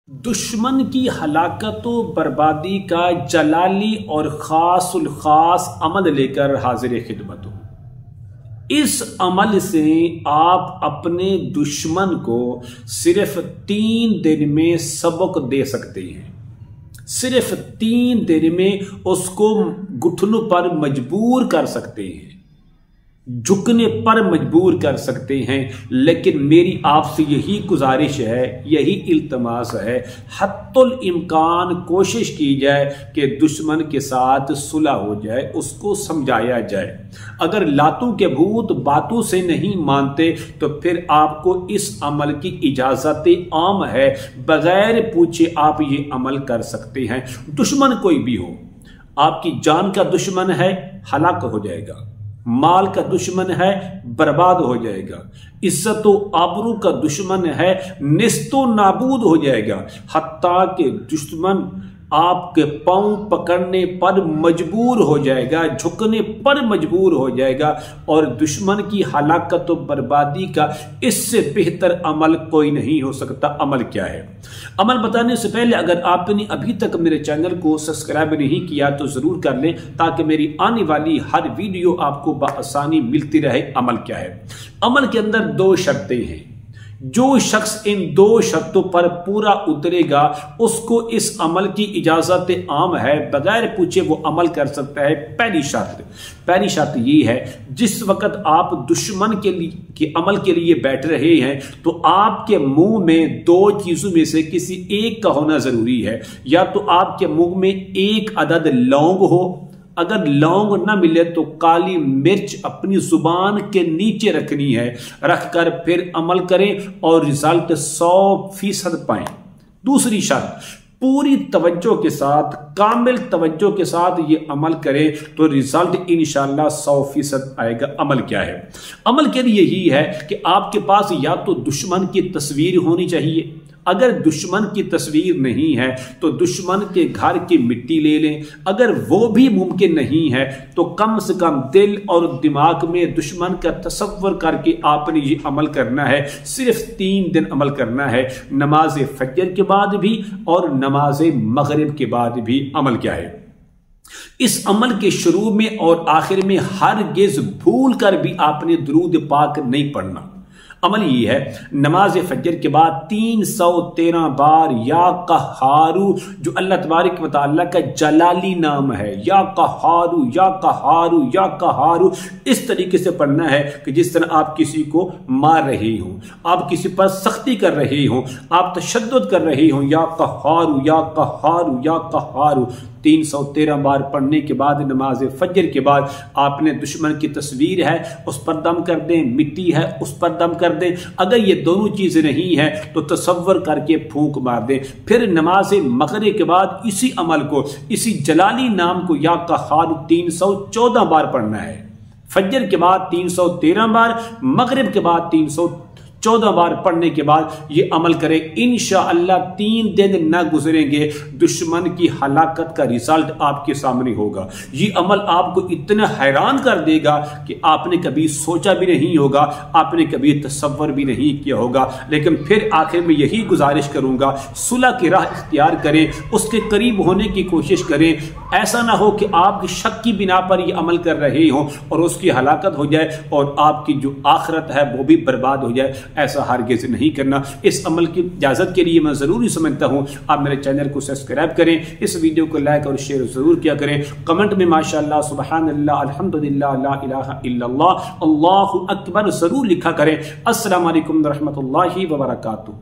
दुश्मन की हलाकत व बर्बादी का जलाली और खासुल खास अमल लेकर हाजिर खिदमत हूं। इस अमल से आप अपने दुश्मन को सिर्फ 3 दिन में सबक दे सकते हैं। सिर्फ 3 दिन में उसको घुटनों पर मजबूर कर सकते हैं, झुकने पर मजबूर कर सकते हैं। लेकिन मेरी आपसे यही गुजारिश है, यही इल्तमास है, हत्तुल इम्कान कोशिश की जाए कि दुश्मन के साथ सुलह हो जाए, उसको समझाया जाए। अगर लातों के भूत बातों से नहीं मानते तो फिर आपको इस अमल की इजाजत आम है, बगैर पूछे आप ये अमल कर सकते हैं। दुश्मन कोई भी हो, आपकी जान का दुश्मन है, हलाक हो जाएगा। माल का दुश्मन है, बर्बाद हो जाएगा। इज्जत व आबरू का दुश्मन है, निस्तो नाबूद हो जाएगा। हत्ता के दुश्मन आपके पांव पकड़ने पर मजबूर हो जाएगा, झुकने पर मजबूर हो जाएगा। और दुश्मन की हलाकत व बर्बादी का इससे बेहतर अमल कोई नहीं हो सकता। अमल क्या है? अमल बताने से पहले अगर आपने अभी तक मेरे चैनल को सब्सक्राइब नहीं किया तो जरूर कर लें, ताकि मेरी आने वाली हर वीडियो आपको बआसानी मिलती रहे। अमल क्या है? अमल के अंदर 2 शर्तें हैं। जो शख्स इन 2 शर्तों पर पूरा उतरेगा उसको इस अमल की इजाजत आम है, बगैर पूछे वो अमल कर सकता है। पहली शर्त ये है, जिस वक्त आप दुश्मन के अमल के लिए बैठ रहे हैं तो आपके मुंह में 2 चीजों में से किसी एक का होना जरूरी है। या तो आपके मुंह में 1 अदद लौंग हो, अगर लौंग ना मिले तो काली मिर्च अपनी जुबान के नीचे रखनी है, रखकर फिर अमल करें और रिजल्ट 100% पाएं। दूसरी शर्त, पूरी तवज्जो के साथ, कामिल तवज्जो के साथ ये अमल करें तो रिजल्ट इंशाल्लाह 100% आएगा। अमल क्या है? अमल के लिए यही है कि आपके पास या तो दुश्मन की तस्वीर होनी चाहिए। अगर दुश्मन की तस्वीर नहीं है तो दुश्मन के घर की मिट्टी ले लें। अगर वो भी मुमकिन नहीं है तो कम से कम दिल और दिमाग में दुश्मन का तसव्वुर करके आपने ये अमल करना है। सिर्फ 3 दिन अमल करना है, नमाज फजर के बाद भी और नमाज मगरिब के बाद भी। अमल क्या है? इस अमल के शुरू में और आखिर में हरगिज भूल कर भी आपने दुरूद पाक नहीं पढ़ना। अमल ये है, नमाज फजर के बाद 313 बार या कहारू, जो अल्लाह तबारक व तआला का जलाली नाम है, या कहारू या कहारू या कहारू, इस तरीके से पढ़ना है कि जिस तरह आप किसी को मार रहे हो, आप किसी पर सख्ती कर रहे हो, आप तशद्दुद कर रहे हो। या कहारू या कहारू या कहारू 313 बार पढ़ने के बाद नमाज फजर के बाद आपने दुश्मन की तस्वीर है उस पर दम कर दें, मिट्टी है उस पर दम कर दें। अगर ये दोनों चीजें नहीं है तो तसव्वुर करके फूंक मार दें। फिर नमाज मगरिब के बाद इसी अमल को, इसी जलाली नाम को या कहारू 314 बार पढ़ना है। फजर के बाद 313 बार, मगरिब के बाद 314 बार पढ़ने के बाद ये अमल करें। इंशाअल्लाह 3 दिन ना गुजरेंगे, दुश्मन की हलाकत का रिजल्ट आपके सामने होगा। ये अमल आपको इतना हैरान कर देगा कि आपने कभी सोचा भी नहीं होगा, आपने कभी तसव्वुर भी नहीं किया होगा। लेकिन फिर आखिर में यही गुजारिश करूंगा, सुलह की राह इख्तियार करें, उसके करीब होने की कोशिश करें। ऐसा ना हो कि आप शक की बिना पर ये अमल कर रहे हो और उसकी हलाकत हो जाए और आपकी जो आखिरत है वो भी बर्बाद हो जाए। ऐसा हरगिज़ नहीं करना। इस अमल की इजाजत के लिए मैं जरूरी समझता हूं आप मेरे चैनल को सब्सक्राइब करें, इस वीडियो को लाइक और शेयर जरूर किया करें। कमेंट में माशाअल्लाह, सुबहानल्लाह, अल्हम्दुलिल्लाह, ला इलाहा इल्लल्लाह, अल्लाहु अकबर जरूर लिखा करें। अस्सलामु अलैकुम व रहमतुल्लाहि व बरकातुहू।